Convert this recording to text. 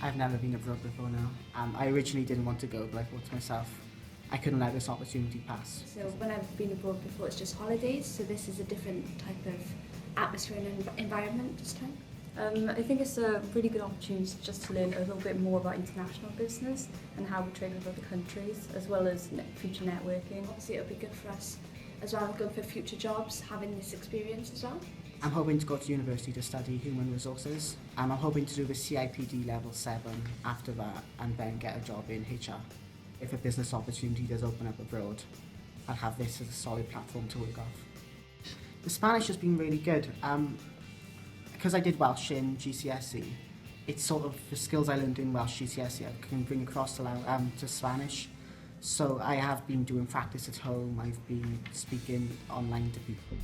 I've never been abroad before now. I originally didn't want to go, but I thought to myself, I couldn't let this opportunity pass. So when I've been abroad before, it's just holidays, so this is a different type of atmosphere and environment this time. I think it's a really good opportunity just to learn a little bit more about international business and how we trade with other countries, as well as future networking. Obviously it'll be good for us as well, going for future jobs, having this experience as well. I'm hoping to go to university to study human resources. I'm hoping to do the CIPD level 7 after that and then get a job in HR. If a business opportunity does open up abroad, I'll have this as a solid platform to work off. The Spanish has been really good. Because I did Welsh in GCSE, it's sort of the skills I learned in Welsh GCSE I can bring across to Spanish. So I have been doing practice at home, I've been speaking online to people.